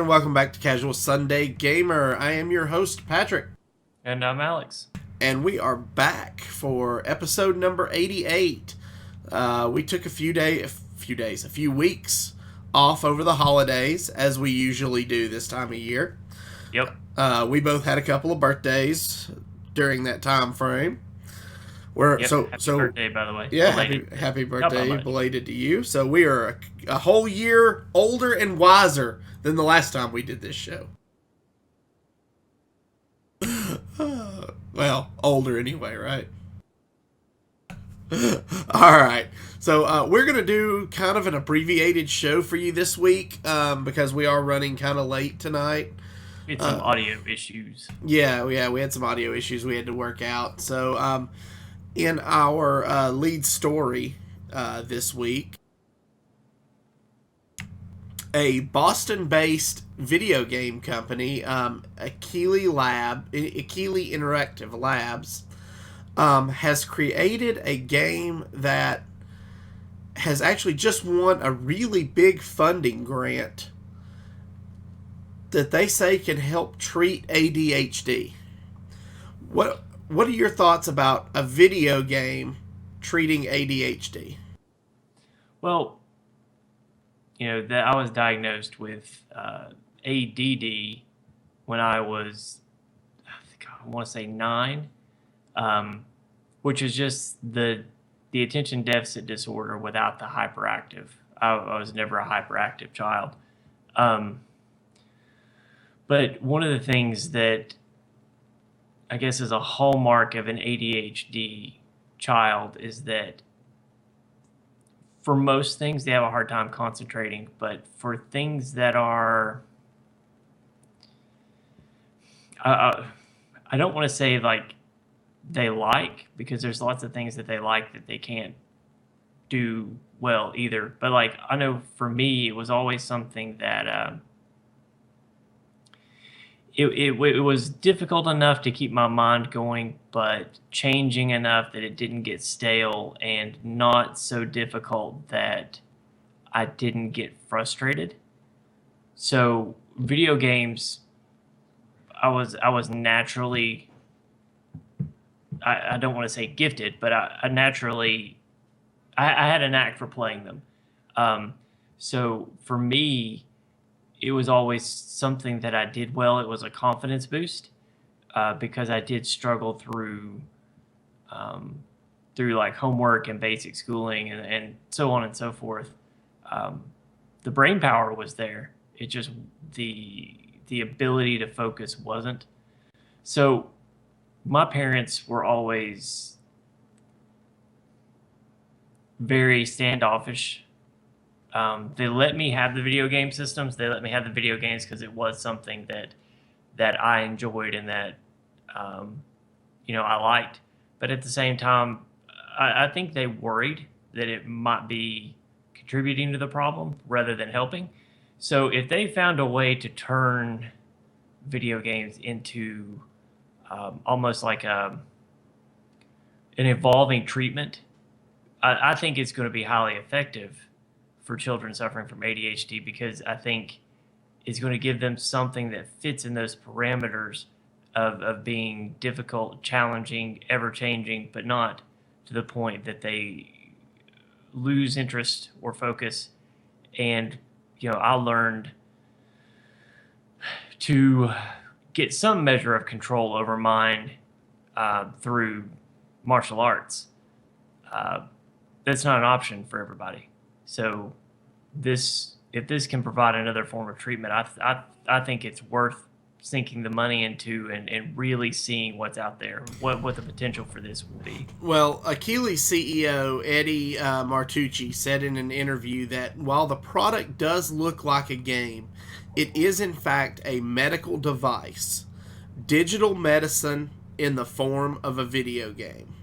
and welcome back to Casual Sunday Gamer. I am your host, Patrick. And I'm Alex. And we are back for episode number 88. We took a few weeks off over the holidays, as we usually do this time of year. Yep. We both had a couple of birthdays during that time frame. Happy birthday, by the way. Yeah, happy birthday, belated to you. So we are a whole year older and wiser than the last time we did this show. Well, older anyway, right? All right. So we're going to do kind of an abbreviated show for you this week because we are running kind of late tonight. We had some audio issues. Yeah, we had some audio issues we had to work out. So in our lead story this week, a Boston-based video game company, Akili Interactive Labs, has created a game that has actually just won a really big funding grant that they say can help treat ADHD. What are your thoughts about a video game treating ADHD? Well, I was diagnosed with ADD when I was, I want to say 9, which is just the attention deficit disorder without the hyperactive. I was never a hyperactive child. But one of the things that I guess is a hallmark of an ADHD child is that for most things they have a hard time concentrating, but for things that are, I don't want to say like they like, because there's lots of things that they like that they can't do well either. But like, I know for me, it was always something that it was difficult enough to keep my mind going, but changing enough that it didn't get stale, and not so difficult that I didn't get frustrated. So video games, I was naturally, I don't want to say gifted, but I naturally, I had a knack for playing them. So for me, it was always something that I did well. It was a confidence boost because I did struggle through like homework and basic schooling and so on and so forth. The brain power was there. It just, the ability to focus wasn't. So my parents were always very standoffish. They let me have the video game systems. They let me have the video games because it was something that I enjoyed and that I liked. But at the same time, I think they worried that it might be contributing to the problem rather than helping. So if they found a way to turn video games into almost like an evolving treatment, I think it's going to be highly effective for children suffering from ADHD, because I think it's going to give them something that fits in those parameters of being difficult, challenging, ever-changing, but not to the point that they lose interest or focus. And, I learned to get some measure of control over mine through martial arts. That's not an option for everybody. So if this can provide another form of treatment, I think it's worth sinking the money into and really seeing what's out there, what the potential for this will be. Well, Akili's CEO, Eddie Martucci, said in an interview that while the product does look like a game, it is in fact a medical device, digital medicine in the form of a video game.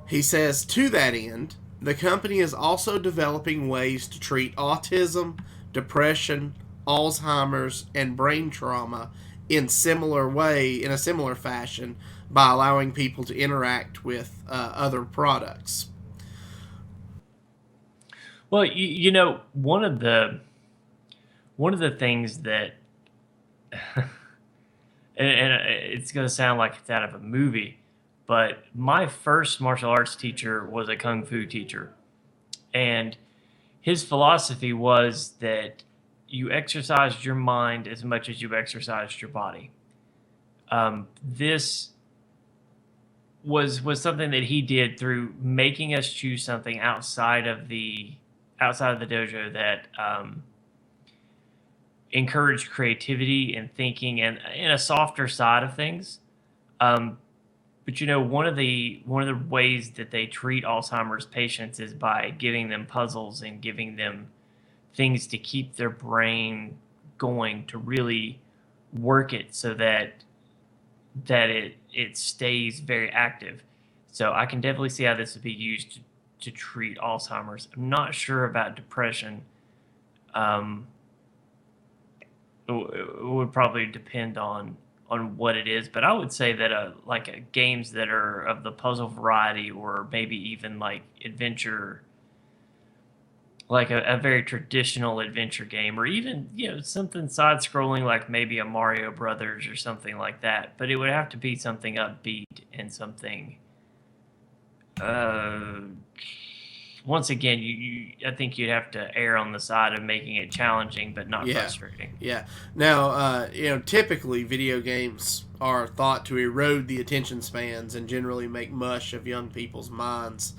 He says, to that end, the company is also developing ways to treat autism, depression, Alzheimer's, and brain trauma in a similar fashion, by allowing people to interact with other products. Well, one of the things that and it's going to sound like it's out of a movie, but my first martial arts teacher was a kung fu teacher. And his philosophy was that you exercised your mind as much as you exercised your body. This was something that he did through making us choose something outside of the dojo that encouraged creativity and thinking and in a softer side of things. Um, but one of the ways that they treat Alzheimer's patients is by giving them puzzles and giving them things to keep their brain going to really work it so that it stays very active. So I can definitely see how this would be used to treat Alzheimer's. I'm not sure about depression. Um, it would probably depend on what it is, but I would say that games that are of the puzzle variety, or maybe even like adventure, like a very traditional adventure game, or even something side scrolling like maybe a Mario Brothers or something like that. But it would have to be something upbeat and something. Uh, Once again, I think you'd have to err on the side of making it challenging but not Yeah, frustrating. yeah. Now, typically video games are thought to erode the attention spans and generally make mush of young people's minds.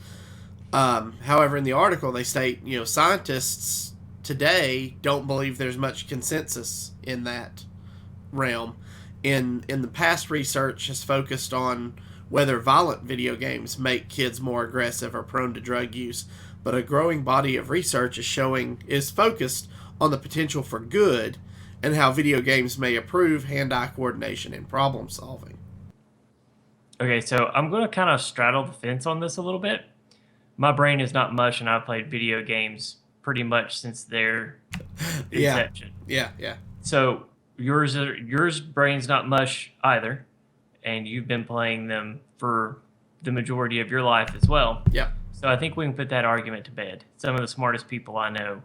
However, in the article, they state, scientists today don't believe there's much consensus in that realm. In the past, research has focused on whether violent video games make kids more aggressive or prone to drug use, but a growing body of research is focused on the potential for good and how video games may improve hand-eye coordination and problem solving. Okay, so I'm going to kind of straddle the fence on this a little bit. My brain is not mush, and I've played video games pretty much since their Yeah, inception. yeah, yeah, So yours brain's not mush either, and you've been playing them for the majority of your life as well. yeah. So I think we can put that argument to bed. Some of the smartest people I know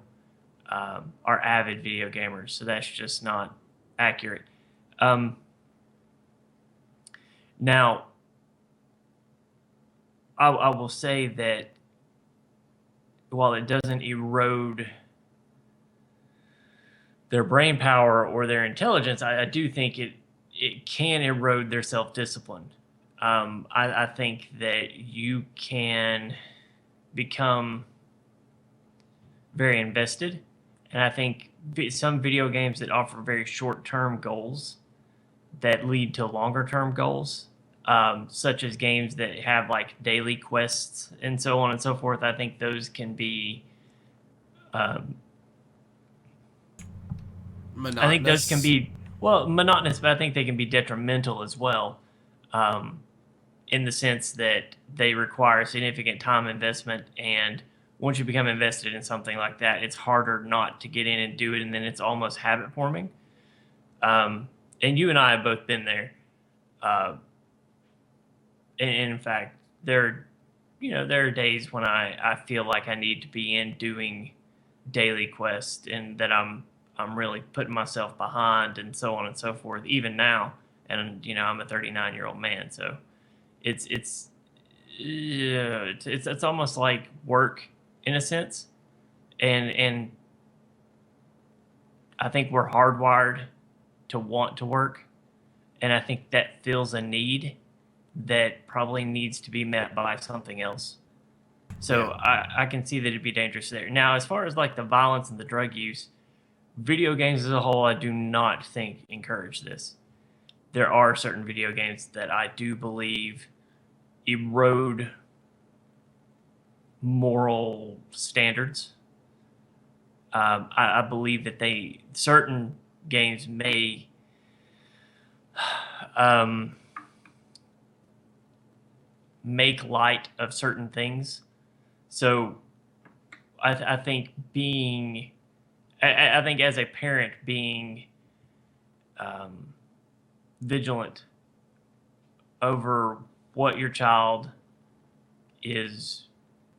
are avid video gamers, so that's just not accurate. Um, Now, I will say that while it doesn't erode their brain power or their intelligence, I do think it can erode their self discipline. I think that you can become very invested, and I think some video games that offer very short term goals that lead to longer term goals, such as games that have like daily quests and so on and so forth. I think those can be um, I think those can Monotonous. be, well, monotonous, but I think they can be detrimental as well, um, in the sense that they require significant time investment. And once you become invested in something like that, it's harder not to get in and do it. And then it's almost habit forming. And you and I have both been there. Uh, and in fact, there are days when I feel like I need to be in doing daily quest and that I'm really putting myself behind and so on and so forth even now. And I'm a 39-year-old man, so it's yeah, it's almost like work in a sense. And I think we're hardwired to want to work, and I think that fills a need that probably needs to be met by something else. Yeah, So I can see that it'd be dangerous there. Now, as far as like the violence and the drug use, video games as a whole, I do not think encourage this. There are certain video games that I do believe erode moral standards. I believe that certain games may um, make light of certain things. So I think I think as a parent being um, vigilant over what your child is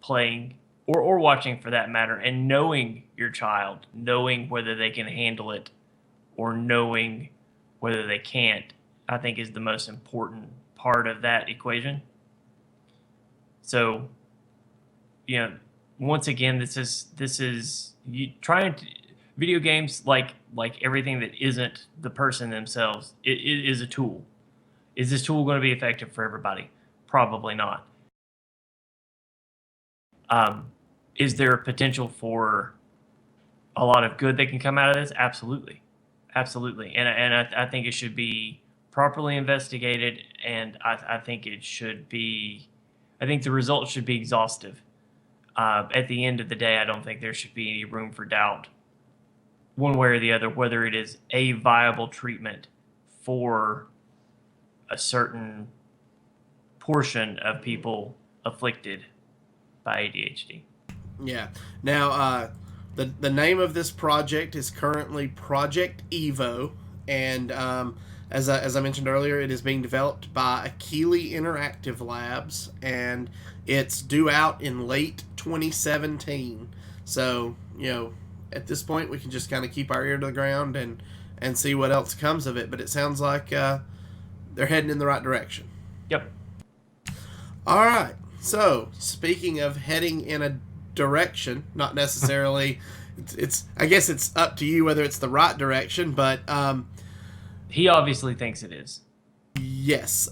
playing or watching for that matter, and knowing your child, knowing whether they can handle it or knowing whether they can't, I think is the most important part of that equation. So, once again, this is you trying to video games like everything that isn't the person themselves. It is a tool. Is this tool going to be effective for everybody? Probably not. Um, is there a potential for a lot of good that can come out of this? Absolutely, absolutely. And I think it should be properly investigated, and I think it should be. I think the results should be exhaustive. At the end of the day, I don't think there should be any room for doubt, one way or the other, whether it is a viable treatment for a certain portion of people afflicted by ADHD. Yeah. Now, the name of this project is currently Project Evo, and as I mentioned earlier, it is being developed by Akili Interactive Labs, and it's due out in late 2017. So, at this point, we can just kind of keep our ear to the ground and see what else comes of it. But it sounds like they're heading in the right direction. Yep. All right. So, speaking of heading in a direction, not necessarily, it's I guess it's up to you whether it's the right direction, but He obviously thinks it is. yes,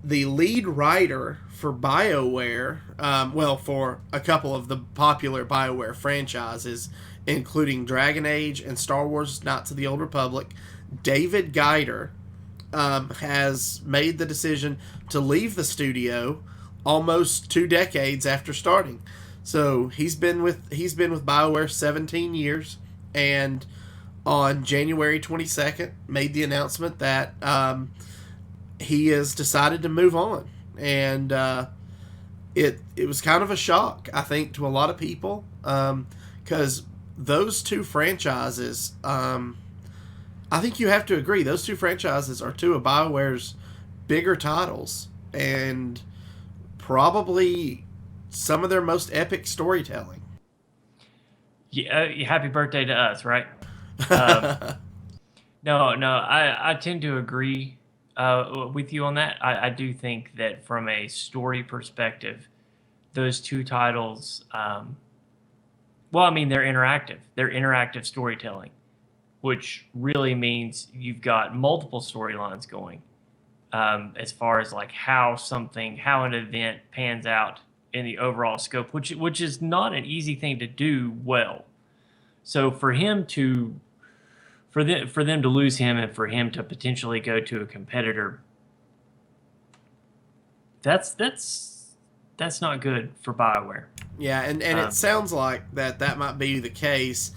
the lead writer for BioWare, well, for a couple of the popular BioWare franchises, including Dragon Age and Star Wars: Knights of the Old Republic, David Geider has made the decision to leave the studio almost 2 decades after starting. So he's been with BioWare 17 years, and on January 22nd made the announcement that he has decided to move on, and it was kind of a shock, I think, to a lot of people, because those two franchises. I think you have to agree those two franchises are two of BioWare's bigger titles, and probably some of their most epic storytelling. Yeah, happy birthday to us, right? Um, no, I tend to agree with you on that. I do think that from a story perspective, those two titles, well, I mean, they're interactive. They're interactive storytelling, which really means you've got multiple storylines going, as far as like how an event pans out in the overall scope, which is not an easy thing to do well. So for them to lose him and for him to potentially go to a competitor, that's not good for BioWare. Yeah, and it sounds like that might be the case.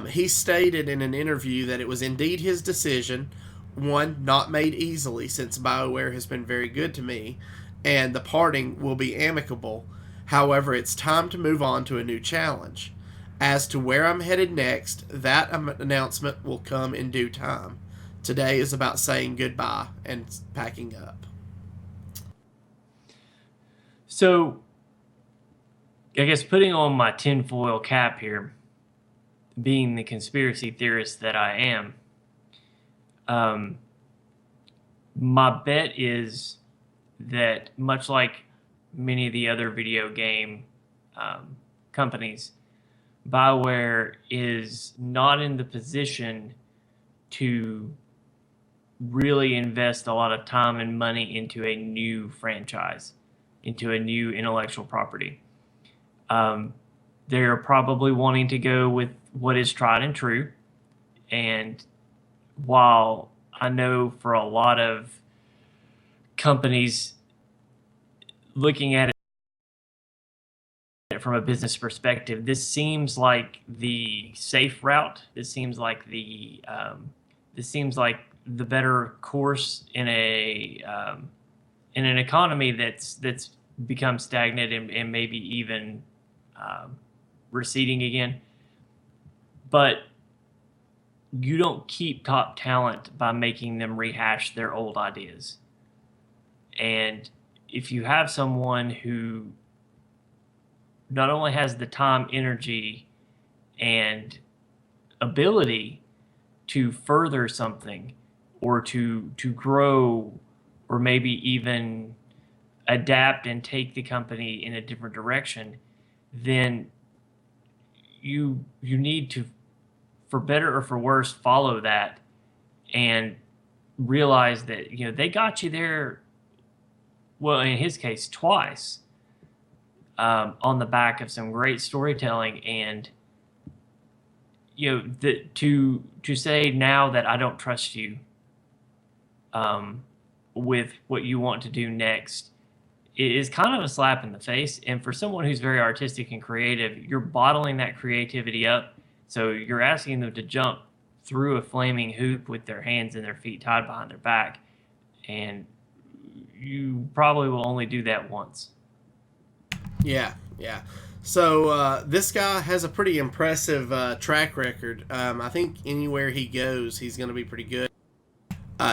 He stated in an interview that it was indeed his decision, one, not made easily since BioWare has been very good to me, and the parting will be amicable. However, it's time to move on to a new challenge. As to where I'm headed next, that announcement will come in due time. Today is about saying goodbye and packing up. So I guess putting on my tinfoil cap here, being the conspiracy theorist that I am, my bet is that much like many of the other video game companies, BioWare is not in the position to really invest a lot of time and money into a new franchise, into a new intellectual property. They're probably wanting to go with what is tried and true. And while I know for a lot of companies looking at it from a business perspective, this seems like the safe route. This seems like the better course in an economy that's become stagnant and maybe even receding again. But you don't keep top talent by making them rehash their old ideas. And if you have someone who not only has the time, energy, and ability to further something or to grow, or maybe even adapt and take the company in a different direction, then you need to, for better or for worse, follow that and realize that they got you there. Well, in his case, twice, on the back of some great storytelling, and to say now that I don't trust you, with what you want to do next, is kind of a slap in the face. And for someone who's very artistic and creative, you're bottling that creativity up. So you're asking them to jump through a flaming hoop with their hands and their feet tied behind their back. And you probably will only do that once. Yeah, yeah. So this guy has a pretty impressive track record. I think anywhere he goes, he's going to be pretty good.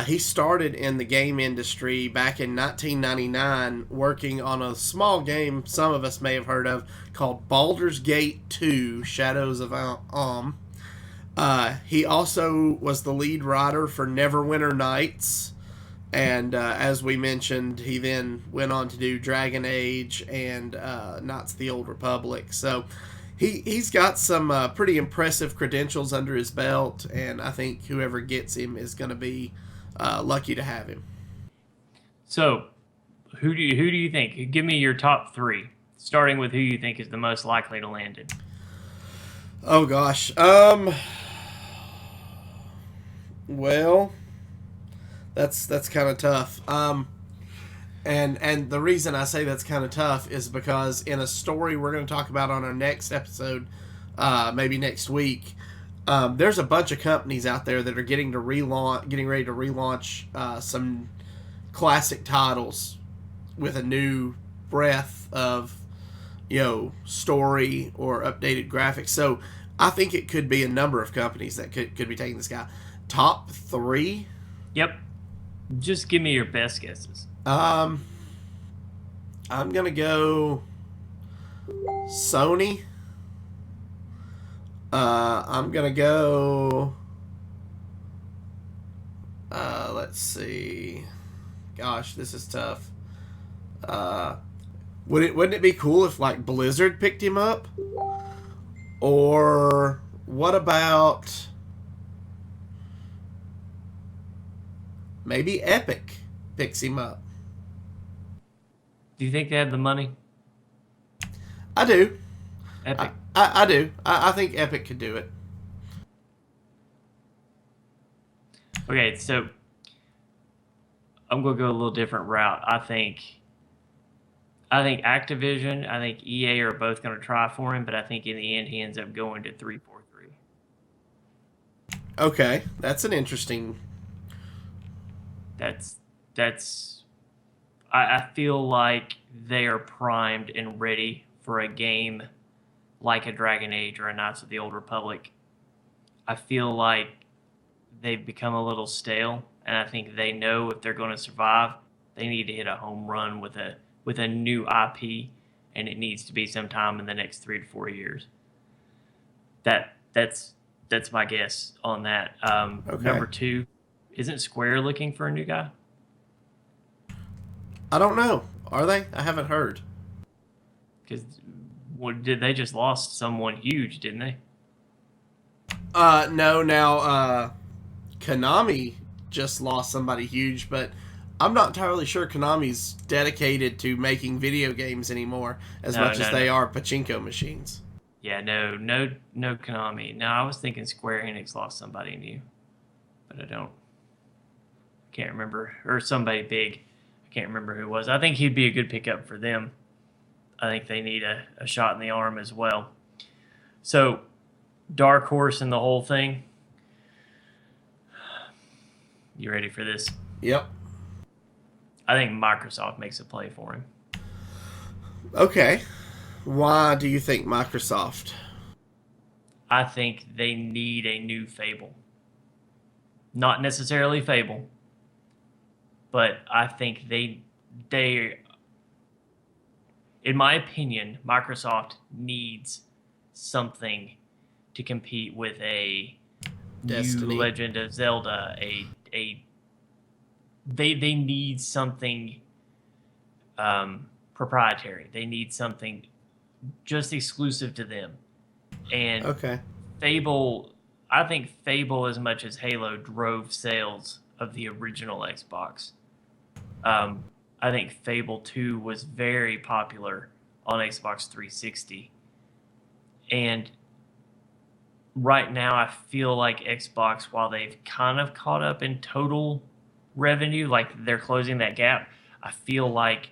He started in the game industry back in 1999, working on a small game some of us may have heard of called Baldur's Gate 2: Shadows of Amn. He also was the lead writer for Neverwinter Nights, and as we mentioned, he then went on to do Dragon Age and Knights of the Old Republic. So he's got some pretty impressive credentials under his belt, and I think whoever gets him is going to be lucky to have him. So who do you think? Give me your top three, starting with who you think is the most likely to land it. Oh gosh. Well, that's kind of tough. And the reason I say that's kind of tough is because in a story we're going to talk about on our next episode, maybe next week, there's a bunch of companies out there that are getting ready to relaunch some classic titles with a new breath of story or updated graphics. So I think it could be a number of companies that could be taking this guy. Top three. Yep. Just give me your best guesses. I'm gonna go Sony. I'm gonna go. Let's see. Gosh, this is tough. Uh, wouldn't it be cool if like Blizzard picked him up? Or what about maybe Epic picks him up? Do you think they have the money? I do. Epic. I do. I think Epic could do it. Okay, so I'm gonna go a little different route. I think Activision, I think EA are both gonna try for him, but I think in the end he ends up going to 343. Okay, that's an interesting. That's I feel like they are primed and ready for a game like a Dragon Age or a Knights of the Old Republic. I feel like they've become a little stale, and I think they know if they're going to survive, they need to hit a home run with a new IP, and it needs to be sometime in the next 3 to 4 years. That's my guess on that. Okay. Number two, isn't Square looking for a new guy? I don't know. Are they? I haven't heard. Because did they just lost someone huge, didn't they? No. Now, Konami just lost somebody huge, but I'm not entirely sure Konami's dedicated to making video games anymore as much as they are pachinko machines. Yeah, no, Konami. No, I was thinking Square Enix lost somebody new, but can't remember, or somebody big. I can't remember who it was. I think he'd be a good pickup for them. I think they need a shot in the arm as well. So, dark horse in the whole thing. You ready for this? Yep. I think Microsoft makes a play for him. Okay. Why do you think Microsoft? I think they need a new Fable. Not necessarily Fable, but I think they in my opinion, Microsoft needs something to compete with a Destiny. new Legend of Zelda, a they need something proprietary. They need something just exclusive to them. And Okay. Fable, I think Fable, as much as Halo, drove sales of the original Xbox. I think Fable 2 was very popular on Xbox 360. And right now, I feel like Xbox, while they've kind of caught up in total revenue, like they're closing that gap, I feel like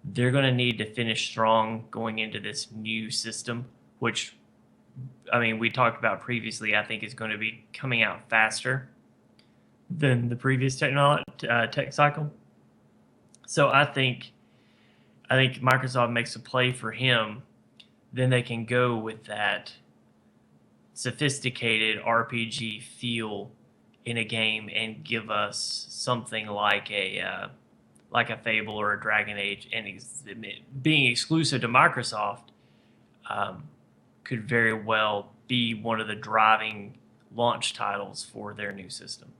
they're going to need to finish strong going into this new system, which, I mean, we talked about previously, I think is going to be coming out faster than the previous tech cycle. So I think Microsoft makes a play for him, then they can go with that sophisticated RPG feel in a game and give us something like a Fable or a Dragon Age, and being exclusive to Microsoft could very well be one of the driving launch titles for their new system.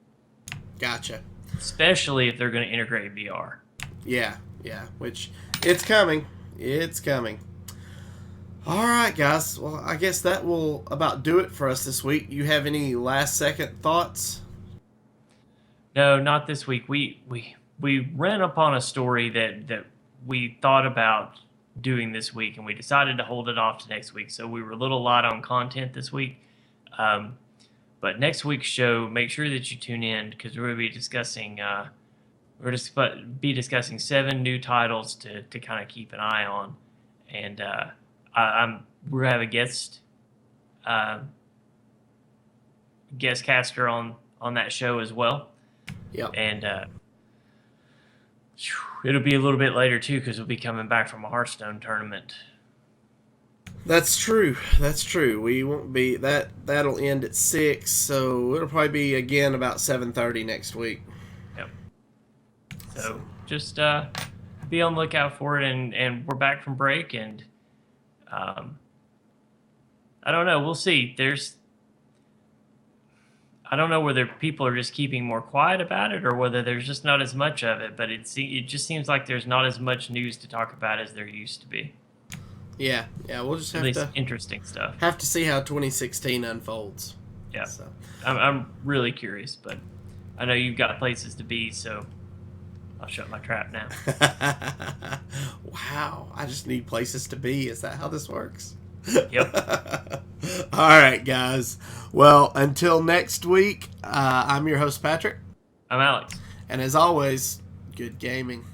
Gotcha. Especially if they're going to integrate VR. Yeah, yeah. Which it's coming. It's coming. All right, guys. Well, I guess that will about do it for us this week. You have any last second thoughts? No, not this week. We ran upon a story that we thought about doing this week, and we decided to hold it off to next week. So we were a little light on content this week. But next week's show, make sure that you tune in, because we're going to be discussing 7 new titles to kind of keep an eye on, and we're gonna have a guest caster on that show as well. Yep. And it'll be a little bit later too, because we'll be coming back from a Hearthstone tournament. That's true. That's true. We won't be that'll end at 6, so it'll probably be again about 7:30 next week. Yep. So just be on the lookout for it, and we're back from break, and I don't know. We'll see. I don't know whether people are just keeping more quiet about it, or whether there's just not as much of it. But it just seems like there's not as much news to talk about as there used to be. Yeah, we'll just At least interesting stuff. Have to see how 2016 unfolds. Yeah, so. I'm really curious, but I know you've got places to be, so I'll shut my trap now. Wow, I just need places to be. Is that how this works? Yep. All right, guys. Well, until next week, I'm your host, Patrick. I'm Alex. And as always, good gaming.